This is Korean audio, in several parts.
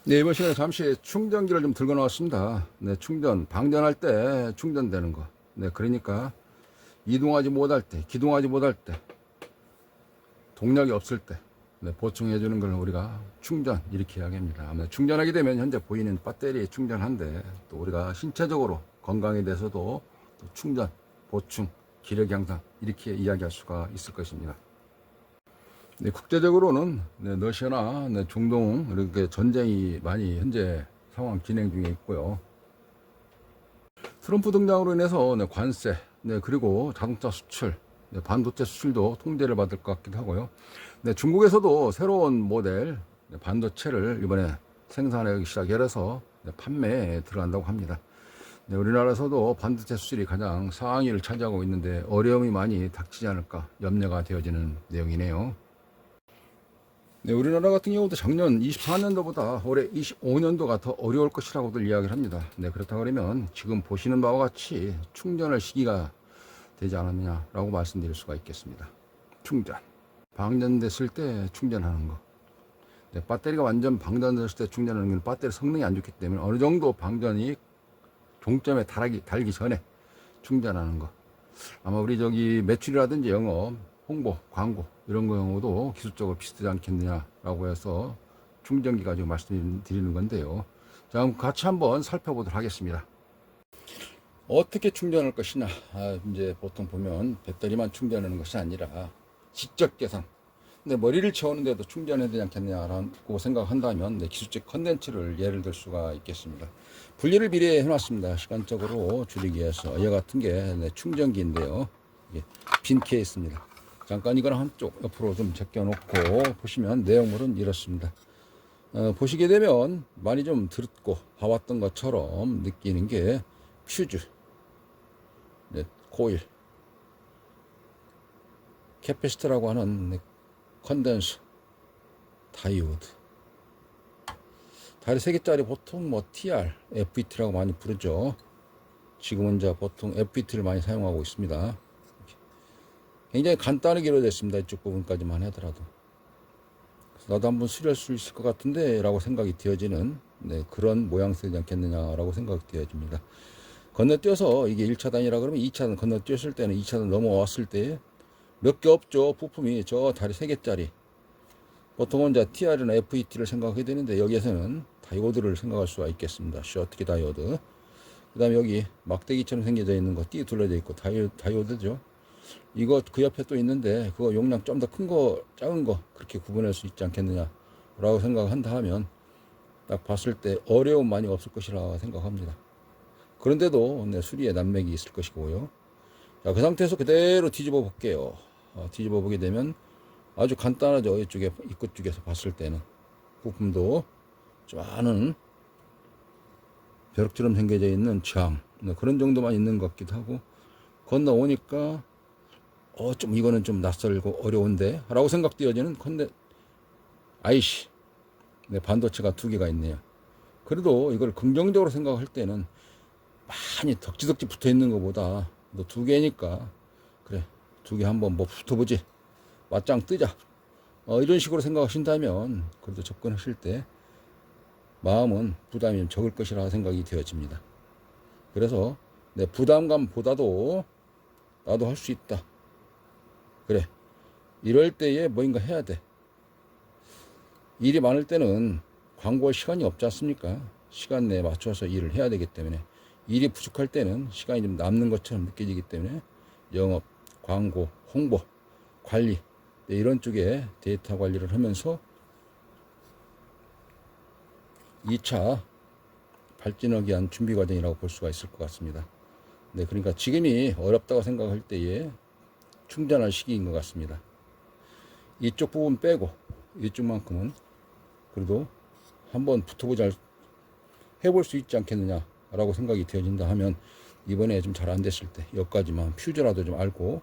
네, 이번 시간에 잠시 충전기를 좀 들고 나왔습니다. 네, 방전할 때 충전되는 거. 네, 그러니까 이동하지 못할 때, 기동하지 못할 때, 동력이 없을 때, 네, 보충해 주는 걸 우리가 충전, 이렇게 이야기합니다. 아무래도 충전하게 되면 현재 보이는 배터리 충전한데, 또 우리가 신체적으로 건강에 대해서도 또 충전, 보충, 기력 향상, 이렇게 이야기할 수가 있을 것입니다. 네, 국제적으로는 네, 러시아나 네, 중동 이렇게 전쟁이 많이 현재 상황 진행 중에 있고요. 트럼프 등장으로 인해서 네, 관세, 네, 그리고 자동차 수출, 네, 반도체 수출도 통제를 받을 것 같기도 하고요. 네, 중국에서도 새로운 모델 네, 반도체를 이번에 생산하기 시작해서 네, 판매에 들어간다고 합니다. 네, 우리나라에서도 반도체 수출이 가장 상위를 차지하고 있는데 어려움이 많이 닥치지 않을까 염려가 되어지는 내용이네요. 네, 우리나라 같은 경우도 작년 24년도보다 올해 25년도가 더 어려울 것이라고들 이야기를 합니다. 네, 그렇다 그러면 지금 보시는 바와 같이 충전할 시기가 되지 않았느냐라고 말씀드릴 수가 있겠습니다. 충전. 방전됐을 때 충전하는 거. 네, 배터리가 완전 방전됐을 때 충전하는 건 배터리 성능이 안 좋기 때문에 어느 정도 방전이 종점에 달기 전에 충전하는 거. 아마 우리 저기 매출이라든지 영업, 홍보, 광고 이런 경우도 기술적으로 비슷하지 않겠느냐라고 해서 충전기 가지고 말씀드리는 건데요. 자, 그럼 같이 한번 살펴보도록 하겠습니다. 어떻게 충전할 것이냐? 이제 보통 보면 배터리만 충전하는 것이 아니라 직접 계산. 근데 머리를 채우는데도 충전해야 되지 않겠냐라고 생각한다면 기술적 컨텐츠를 예를 들 수가 있겠습니다. 분리를 미리 해놨습니다. 시간적으로 줄이기 위해서. 이와 같은 게 충전기인데요. 이게 빈 케이스입니다. 잠깐 이거는 한쪽 옆으로 좀 제껴놓고 보시면 내용물은 이렇습니다. 보시게 되면 많이 좀 듣고 봐왔던 것처럼 느끼는 게 퓨즈, 네, 코일, 캐패시터라고 하는 컨덴서, 다이오드. 다리 3개짜리 보통 TR, FET라고 많이 부르죠. 지금은 이제 보통 FET를 많이 사용하고 있습니다. 굉장히 간단하게 이루어졌습니다. 이쪽 부분까지만 하더라도. 나도 한번 수리할 수 있을 것 같은데 라고 생각이 되어지는 그런 모양새지 않겠느냐라고 생각이 되어집니다. 건너뛰어서 이게 1차단이라 그러면 2차단 건너뛰었을 때는 2차단 넘어왔을 때 몇 개 없죠. 부품이 저 다리 3개짜리. 보통은 이제 TR이나 FET를 생각하게 되는데 여기에서는 다이오드를 생각할 수가 있겠습니다. 쇼트키 다이오드. 그 다음에 여기 막대기처럼 생겨져 있는 거 띠 둘러져 있고 다이오드죠. 이거 그 옆에 또 있는데 그거 용량 좀 더 큰 거 작은 거 그렇게 구분할 수 있지 않겠느냐 라고 생각한다 하면 딱 봤을 때 어려움 많이 없을 것이라 생각합니다. 그런데도 수리에 난맥이 있을 것이고요. 자, 그 상태에서 그대로 뒤집어 볼게요. 뒤집어 보게 되면 아주 간단하죠. 이쪽에 입구 쪽에서 봤을 때는 부품도 많은 벼룩처럼 생겨져 있는 장 그런 정도만 있는 것 같기도 하고 건너오니까 좀 이거는 좀 낯설고 어려운데 라고 생각되어지는 IC 반도체가 2개가 있네요. 그래도 이걸 긍정적으로 생각할 때는 많이 덕지덕지 붙어 있는 것보다 너 2개니까 그래 2개 한번 붙어보지 맞짱 뜨자 이런 식으로 생각하신다면 그래도 접근하실 때 마음은 부담이 적을 것이라 생각이 되어집니다. 그래서 내 부담감보다도 나도 할 수 있다. 그래 이럴 때에 뭔가 해야 돼. 일이 많을 때는 광고할 시간이 없지 않습니까? 시간 내에 맞춰서 일을 해야 되기 때문에 일이 부족할 때는 시간이 좀 남는 것처럼 느껴지기 때문에 영업, 광고, 홍보, 관리 이런 쪽에 데이터 관리를 하면서 2차 발전하기 위한 준비 과정이라고 볼 수가 있을 것 같습니다. 그러니까 지금이 어렵다고 생각할 때에 충전할 시기인 것 같습니다. 이쪽 부분 빼고 이쪽만큼은 그래도 한번 붙어보자 해볼 수 있지 않겠느냐 라고 생각이 되어진다 하면 이번에 좀 잘 안 됐을 때 여기까지만 퓨즈라도 좀 알고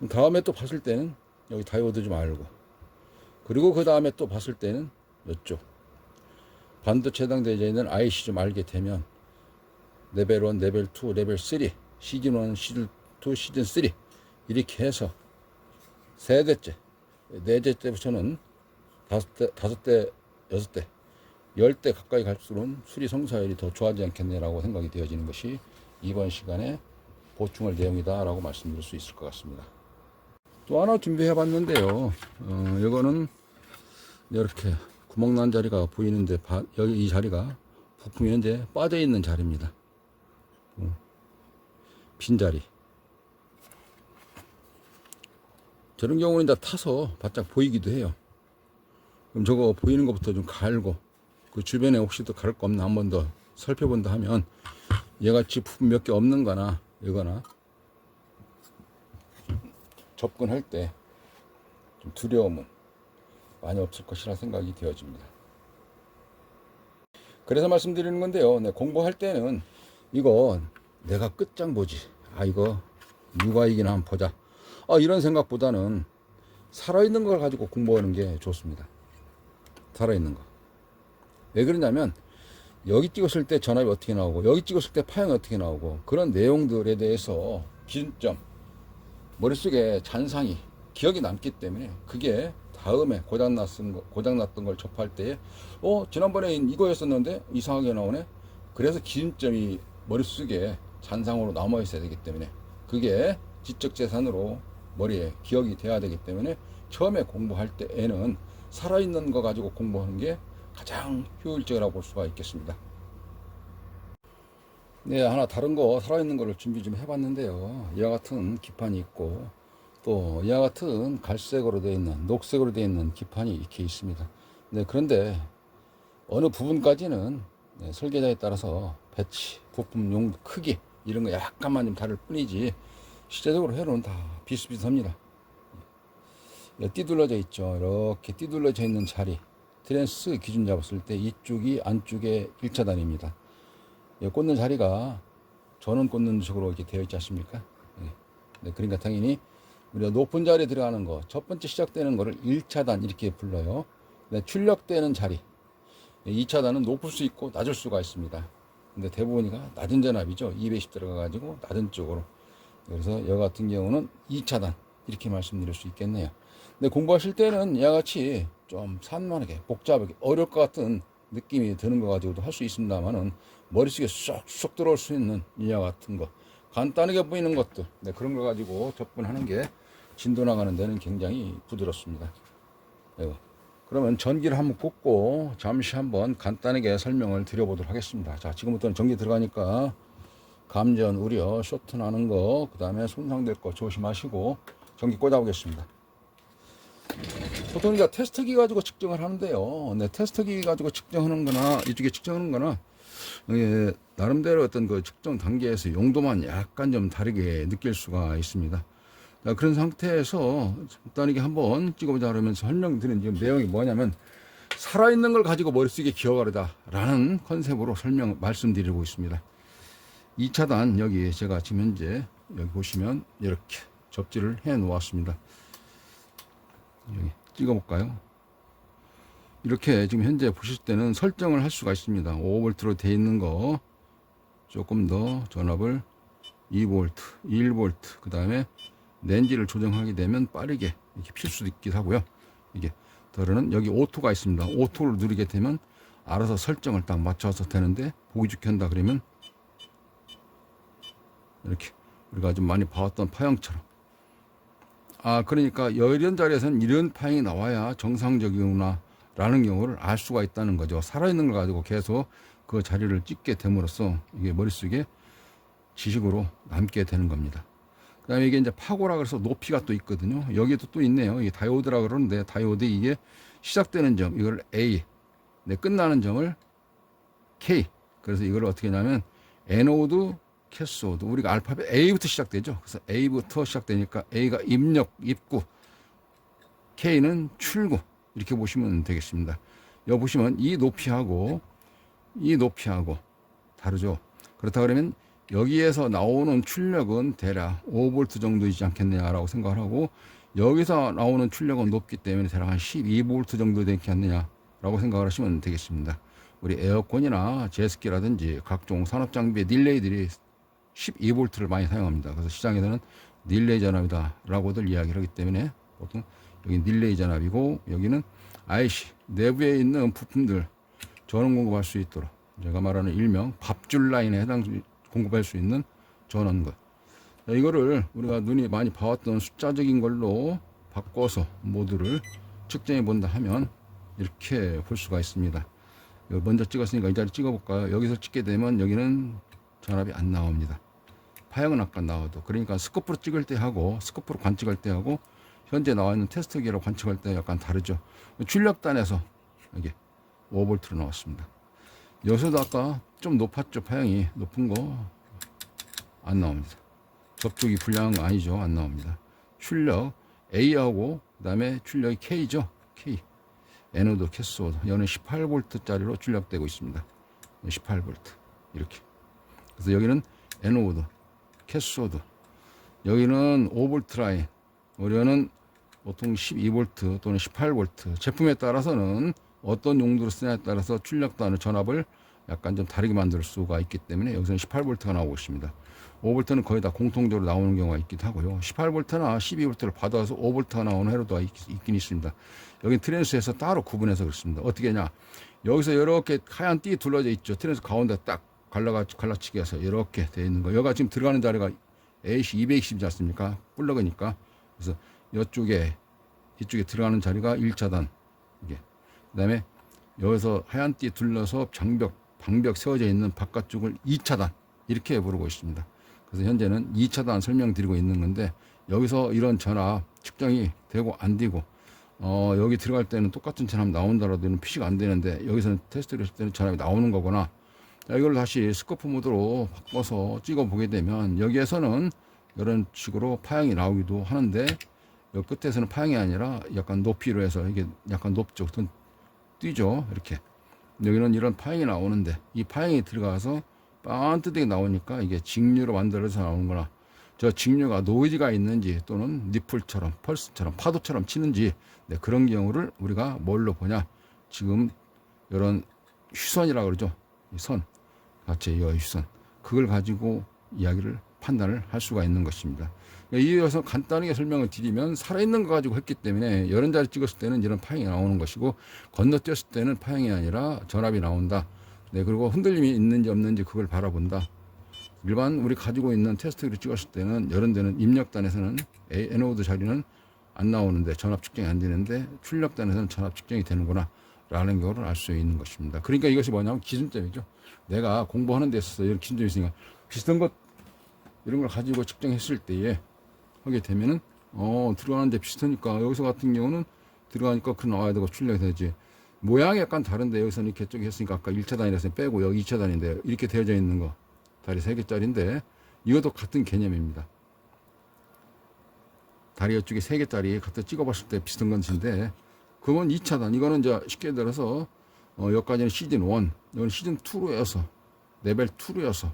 다음에 또 봤을 때는 여기 다이오드 좀 알고 그리고 그 다음에 또 봤을 때는 이쪽 반도체 해당되어 있는 IC 좀 알게 되면 레벨 1, 레벨 2, 레벨 3 시즌 1, 시즌 2, 시즌 3 이렇게 해서 세대째, 네대째부터는 5대, 6대 열 대 가까이 갈수록 수리 성사율이 더 좋아지지 않겠네라고 생각이 되어지는 것이 이번 시간에 보충할 내용이다라고 말씀드릴 수 있을 것 같습니다. 또 하나 준비해 봤는데요. 이거는 이렇게 구멍난 자리가 보이는데 여기 이 자리가 부품이 현재 빠져 있는 자리입니다. 빈 자리. 저런 경우는 이제 타서 바짝 보이기도 해요. 그럼 저거 보이는 것부터 좀 갈고 그 주변에 혹시 또 가를 거 없나 한 번 더 살펴본다 하면 얘같이 부품 몇 개 없는 거나 이거나 접근할 때 좀 두려움은 많이 없을 것이라 생각이 되어집니다. 그래서 말씀드리는 건데요. 네, 공부할 때는 이거 내가 끝장 보지. 이거 누가 이기나 한번 보자. 이런 생각보다는 살아있는 걸 가지고 공부하는 게 좋습니다. 살아있는 거. 왜 그러냐면 여기 찍었을 때 전압이 어떻게 나오고 여기 찍었을 때 파형이 어떻게 나오고 그런 내용들에 대해서 기준점 머릿속에 잔상이 기억이 남기 때문에 그게 다음에 고장났던 걸 접할 때에 지난번에 이거였었는데 이상하게 나오네. 그래서 기준점이 머릿속에 잔상으로 남아 있어야 되기 때문에 그게 지적재산으로 머리에 기억이 돼야 되기 때문에 처음에 공부할 때에는 살아있는 거 가지고 공부하는 게 가장 효율적이라고 볼 수가 있겠습니다. 네, 하나 다른 거 살아있는 거를 준비 좀 해봤는데요. 이와 같은 기판이 있고 또 이와 같은 갈색으로 되어 있는 녹색으로 되어 있는 기판이 이렇게 있습니다. 네, 그런데 어느 부분까지는 설계자에 따라서 배치, 부품 용도, 크기 이런 거 약간만 좀 다를 뿐이지 실제적으로 회로는 다 비슷비슷합니다. 띠둘러져 있죠. 이렇게 띠둘러져 있는 자리 트랜스 기준 잡았을 때 이쪽이 안쪽에 1차단입니다. 꽂는 자리가 전원 꽂는 식으로 이렇게 되어 있지 않습니까? 네, 그러니까 당연히 우리가 높은 자리에 들어가는 거, 첫 번째 시작되는 거를 1차단 이렇게 불러요. 네, 출력되는 자리 2차단은 높을 수 있고 낮을 수가 있습니다. 근데 대부분이가 낮은 전압이죠. 220 들어가 가지고 낮은 쪽으로. 그래서 여 같은 경우는 2차단 이렇게 말씀드릴 수 있겠네요. 근데 공부하실 때는 이와 같이 좀 산만하게 복잡하게 어려울 것 같은 느낌이 드는 거 가지고도 할 수 있습니다만은 머릿속에 쏙쏙 들어올 수 있는 이와 같은 거 간단하게 보이는 것들 그런 거 가지고 접근하는 게 진도 나가는 데는 굉장히 부드럽습니다. 그러면 전기를 한번 꽂고 잠시 한번 간단하게 설명을 드려보도록 하겠습니다. 자, 지금부터는 전기 들어가니까 감전 우려 쇼트 나는 거 그 다음에 손상될 거 조심하시고 전기 꽂아보겠습니다. 보통 우리가 테스트기 가지고 측정을 하는데요. 네, 테스트기 가지고 측정하는 거나 이쪽에 측정하는 거나 나름대로 어떤 그 측정 단계에서 용도만 약간 좀 다르게 느낄 수가 있습니다. 자, 그런 상태에서 간단하게 한번 찍어보자 그러면서 설명드린 지금 내용이 뭐냐면 살아있는 걸 가지고 머릿속에 기억하려다 라는 컨셉으로 말씀드리고 있습니다. 2차단 여기 제가 지금 현재 여기 보시면 이렇게 접지를 해 놓았습니다. 여기 찍어볼까요? 이렇게 지금 현재 보실 때는 설정을 할 수가 있습니다. 5V로 되어 있는 거 조금 더 전압을 2V, 1V 그 다음에 렌즈를 조정하게 되면 빠르게 이렇게 필 수도 있기도 하고요. 이게 더러는 여기 오토가 있습니다. 오토를 누르게 되면 알아서 설정을 딱 맞춰서 되는데 보기 좋게 한다 그러면 이렇게 우리가 좀 많이 봐왔던 파형처럼 그러니까 이런 자리에서는 이런 파형이 나와야 정상적이구나 라는 경우를 알 수가 있다는 거죠. 살아있는 걸 가지고 계속 그 자리를 찍게 됨으로써 이게 머릿속에 지식으로 남게 되는 겁니다. 그 다음에 이게 이제 파고라 그래서 높이가 또 있거든요. 여기도 또 있네요. 이게 다이오드라 그러는데 다이오드 이게 시작되는 점 이걸 A, 끝나는 점을 K. 그래서 이걸 어떻게 하냐면 애노드, 캐소드 우리가 알파벳 A부터 시작되죠. 그래서 A부터 시작되니까 A가 입구, K는 출구 이렇게 보시면 되겠습니다. 여기 보시면 이 높이하고 다르죠. 그렇다 그러면 여기에서 나오는 출력은 대략 5V 정도이지 않겠느냐라고 생각을 하고 여기서 나오는 출력은 높기 때문에 대략 한 12V 정도 되지 않느냐라고 생각을 하시면 되겠습니다. 우리 에어컨이나 제습기라든지 각종 산업 장비의 딜레이들이 12V를 많이 사용합니다. 그래서 시장에서는 딜레이 전압이다라고들 이야기를 하기 때문에 보통 여기 딜레이 전압이고 여기는 IC 내부에 있는 부품들 전원 공급할 수 있도록 제가 말하는 일명 밥줄 라인에 공급할 수 있는 전원것. 이거를 우리가 눈이 많이 봐왔던 숫자적인 걸로 바꿔서 모두를 측정해 본다 하면 이렇게 볼 수가 있습니다. 먼저 찍었으니까 이 자리 찍어볼까요? 여기서 찍게 되면 여기는 전압이 안 나옵니다. 파형은 아까 나와도. 그러니까 스코프로 찍을 때 하고 스코프로 관측할 때 하고 현재 나와 있는 테스트기로 관측할 때 약간 다르죠. 출력단에서 이게 5V로 나왔습니다. 여기서도 아까 좀 높았죠. 파형이 높은 거 안 나옵니다. 접촉이 불량한 거 아니죠. 안 나옵니다. 출력 A하고 그 다음에 출력이 K죠. K. 에노드, 캐소드. 여기는 18V짜리로 출력되고 있습니다. 18V. 이렇게. 그래서 여기는 에노드, 캐소드. 여기는 5V 라인. 우리는 보통 12V 또는 18V. 제품에 따라서는 어떤 용도로 쓰냐에 따라서 출력단의 전압을 약간 좀 다르게 만들 수가 있기 때문에 여기서는 18V가 나오고 있습니다. 5V는 거의 다 공통적으로 나오는 경우가 있기도 하고요. 18V나 12V를 받아서 5V가 나오는 회로도 있긴 있습니다. 여기 트랜스에서 따로 구분해서 그렇습니다. 어떻게 하냐. 여기서 이렇게 하얀 띠 둘러져 있죠. 트랜스 가운데 딱 갈라치기 해서 이렇게 되어 있는 거. 여기가 지금 들어가는 자리가 AC 220이지 않습니까? 플러그니까. 그래서 이쪽에 들어가는 자리가 1차단. 이게. 그 다음에 여기서 하얀 띠 둘러서 방벽 세워져 있는 바깥쪽을 2차단. 이렇게 부르고 있습니다. 그래서 현재는 2차단 설명드리고 있는 건데 여기서 이런 전압 측정이 되고 안 되고 여기 들어갈 때는 똑같은 전압 나온다라도 표시가 안 되는데 여기서는 테스트를 했을 때는 전압이 나오는 거구나. 자, 이걸 다시 스코프 모드로 바꿔서 찍어 보게 되면 여기에서는 이런 식으로 파형이 나오기도 하는데 여기 끝에서는 파형이 아니라 약간 높이로 해서 이게 약간 높죠. 뛰죠. 이렇게. 여기는 이런 파형이 나오는데 이 파형이 들어가서 빤뜨하게 나오니까 이게 직류로 만들어서 나오는구나. 저 직류가 노이즈가 있는지 또는 니플처럼 펄스처럼 파도처럼 치는지 네, 그런 경우를 우리가 뭘로 보냐. 지금 이런 휴선이라고 그러죠. 이 선 같이 이 휴선 그걸 가지고 이야기를 판단을 할 수가 있는 것입니다. 이어서 간단하게 설명을 드리면 살아있는 거 가지고 했기 때문에 이런 자리 찍었을 때는 이런 파형이 나오는 것이고 건너뛰었을 때는 파형이 아니라 전압이 나온다. 네, 그리고 흔들림이 있는지 없는지 그걸 바라본다. 일반 우리 가지고 있는 테스트기를 찍었을 때는 이런 데는 입력단에서는 에노드 자리는 안 나오는데 전압 측정이 안 되는데 출력단에서는 전압 측정이 되는구나 라는 거를 알 수 있는 것입니다. 그러니까 이것이 뭐냐면 기준점이죠. 내가 공부하는 데 있어서 이런 기준점이 있으니까 비슷한 것 이런 걸 가지고 측정했을 때에 하게 되면은 들어가는데 비슷하니까 여기서 같은 경우는 들어가니까 그 나와야 되고 출력이 되지. 모양이 약간 다른데 여기서는 이렇게 쭉 했으니까 아까 1차단이라서 빼고 여기 2차단인데 이렇게 되어져 있는 거 다리 3개짜리인데 이것도 같은 개념입니다. 다리 이쪽에 3개짜리 갖다 찍어봤을 때 비슷한 건데 그건 2차단. 이거는 이제 쉽게 들어서 여기까지는 시즌 1, 이건 시즌 2로 해서 레벨 2로 해서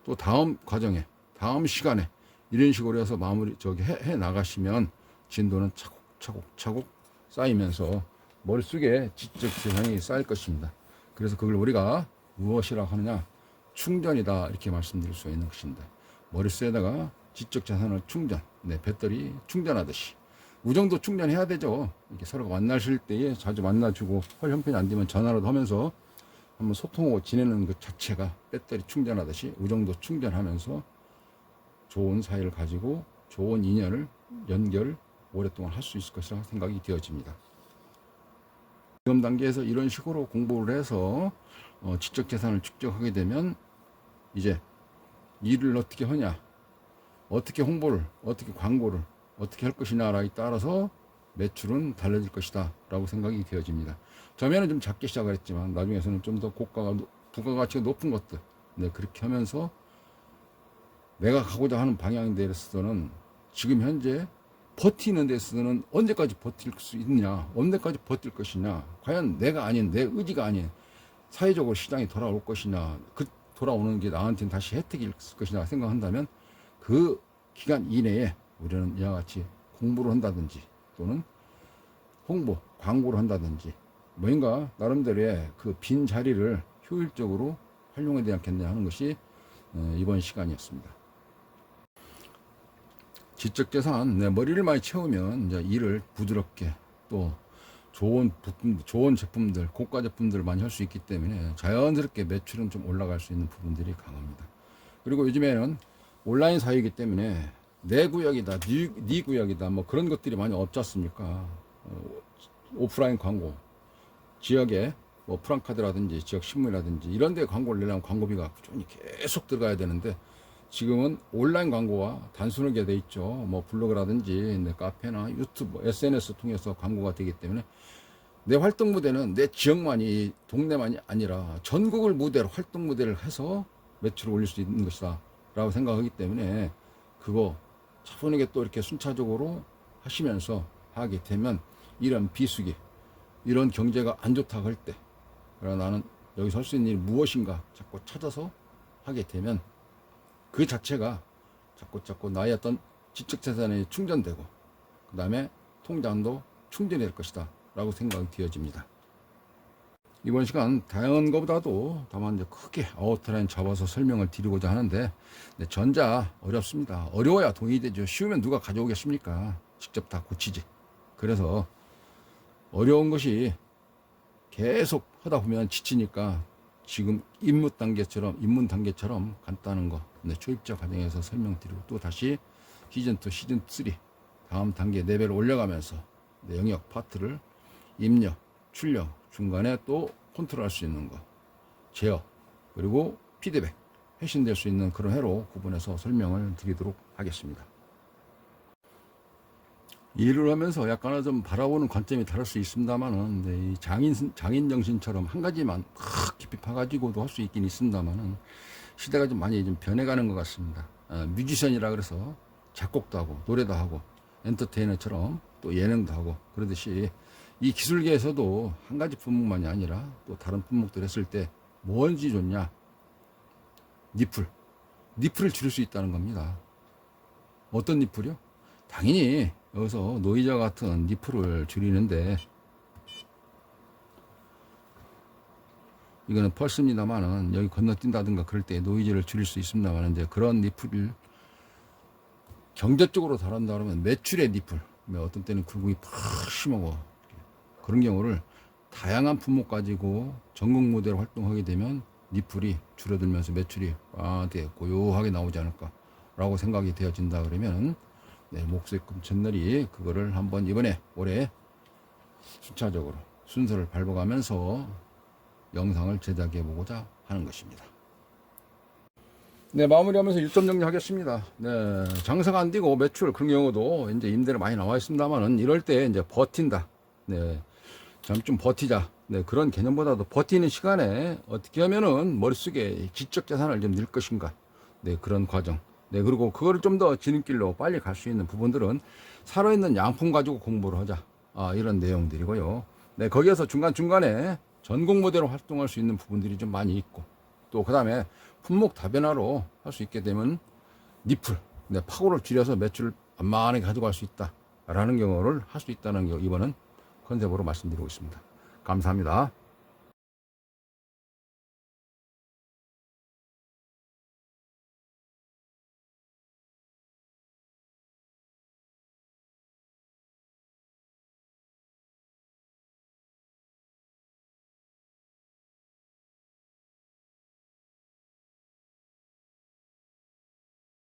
또 다음 과정에 다음 시간에 이런 식으로 해서 마무리 해 나가시면 진도는 차곡차곡 쌓이면서 머릿속에 지적 재산이 쌓일 것입니다. 그래서 그걸 우리가 무엇이라고 하느냐? 충전이다 이렇게 말씀드릴 수 있는 것입니다. 머릿속에다가 지적 자산을 충전, 네, 배터리 충전하듯이 우정도 충전해야 되죠. 이렇게 서로가 만나실 때에 자주 만나주고 형편이 안 되면 전화라도 하면서 한번 소통하고 지내는 것 자체가 배터리 충전하듯이 우정도 충전하면서 좋은 사이를 가지고 좋은 인연을 연결 오랫동안 할 수 있을 것이라 생각이 되어집니다. 지금 단계에서 이런 식으로 공부를 해서 지적 재산을 축적하게 되면 이제 일을 어떻게 하냐, 어떻게 홍보를, 어떻게 광고를 어떻게 할 것이냐에 따라서 매출은 달라질 것이다 라고 생각이 되어집니다. 처음에는 좀 작게 시작을 했지만 나중에서는 좀 더 부가가치가 높은 것들, 네, 그렇게 하면서 내가 가고자 하는 방향에 대해서는 지금 현재 버티는 데서는 언제까지 버틸 수 있냐, 언제까지 버틸 것이냐, 과연 내가 아닌 내 의지가 아닌 사회적으로 시장이 돌아올 것이냐, 그 돌아오는 게 나한테는 다시 혜택일 것이냐 생각한다면 그 기간 이내에 우리는 이와 같이 공부를 한다든지 또는 홍보, 광고를 한다든지 뭔가 나름대로의 그 빈 자리를 효율적으로 활용해야 되지 않겠냐 하는 것이 이번 시간이었습니다. 지적재산, 내 머리를 많이 채우면 이제 일을 부드럽게 또 좋은 부품, 좋은 제품들, 고가 제품들을 많이 할 수 있기 때문에 자연스럽게 매출은 좀 올라갈 수 있는 부분들이 강합니다. 그리고 요즘에는 온라인 사회이기 때문에 내 구역이다, 네 구역이다, 뭐 그런 것들이 많이 없지 않습니까? 오프라인 광고, 지역에 뭐 프랑카드라든지 지역 신문이라든지 이런 데 광고를 내려면 광고비가 꾸준히 계속 들어가야 되는데, 지금은 온라인 광고와 단순하게 돼 있죠. 뭐 블로그라든지 카페나 유튜브, SNS 통해서 광고가 되기 때문에 내 활동 무대는 내 지역만이, 동네만이 아니라 전국을 무대로 활동 무대를 해서 매출을 올릴 수 있는 것이다 라고 생각하기 때문에, 그거 차분하게 또 이렇게 순차적으로 하시면서 하게 되면, 이런 비수기, 이런 경제가 안 좋다고 할 때, 그러나 나는 여기서 할 수 있는 일이 무엇인가 자꾸 찾아서 하게 되면 그 자체가 자꾸 나의 어떤 지적재산이 충전되고, 그 다음에 통장도 충전이 될 것이다 라고 생각이 되어집니다. 이번 시간 다양한 것보다도 다만 이제 크게 아웃라인 잡아서 설명을 드리고자 하는데, 전자 어렵습니다. 어려워야 돈이 되죠. 쉬우면 누가 가져오겠습니까? 직접 다 고치지. 그래서 어려운 것이 계속 하다 보면 지치니까 지금 입문 단계처럼 간단한 거 초입자 과정에서 설명드리고, 또 다시 시즌2, 시즌3 다음 단계 레벨을 올려가면서 영역 파트를 입력, 출력, 중간에 또 컨트롤 할 수 있는 거, 제어, 그리고 피드백, 회신될 수 있는 그런 해로 구분해서 설명을 드리도록 하겠습니다. 일을 하면서 약간은 좀 바라보는 관점이 다를 수 있습니다만은, 이 장인 정신처럼 한 가지만 깊이 파가지고도 할 수 있긴 있습니다만은, 시대가 좀 많이 좀 변해가는 것 같습니다. 뮤지션이라 그래서 작곡도 하고 노래도 하고 엔터테이너처럼 또 예능도 하고 그러듯이, 이 기술계에서도 한 가지 품목만이 아니라 또 다른 품목들 했을 때 뭔지 좋냐? 니플을 줄일 수 있다는 겁니다. 어떤 니플이요? 당연히 여기서 노이즈 같은 니플을 줄이는데, 이거는 펄스입니다만은, 여기 건너뛴다든가 그럴 때 노이즈를 줄일 수 있습니다만, 이제 그런 니플을 경제적으로 다룬다 그러면 매출의 니플, 어떤 때는 굴곡이 팍 심하고 그런 경우를 다양한 품목 가지고 전국 모델로 활동하게 되면 니플이 줄어들면서 매출이 고요하게 나오지 않을까라고 생각이 되어진다 그러면, 목수익금 채널이 그거를 한번 이번에 올해 순차적으로 순서를 밟아가면서 영상을 제작해 보고자 하는 것입니다. 마무리하면서 일점 정리하겠습니다. 장사가 안 되고 매출, 그런 경우도 이제 임대료 많이 나와 있습니다만은, 이럴 때 이제 버틴다. 좀 버티자. 그런 개념보다도 버티는 시간에 어떻게 하면은 머릿속에 지적 자산을 좀 넣을 것인가. 그런 과정. 그리고 그거를 좀 더 지름길로 빨리 갈 수 있는 부분들은 살아있는 양품 가지고 공부를 하자. 이런 내용들이고요. 거기에서 중간중간에 전국 모델로 활동할 수 있는 부분들이 좀 많이 있고, 또 그 다음에 품목 다변화로 할 수 있게 되면 니플, 파고를 줄여서 매출을 만만하게 가져갈 수 있다 라는 경우를 할 수 있다는 거, 이번은 컨셉으로 말씀드리고 있습니다. 감사합니다.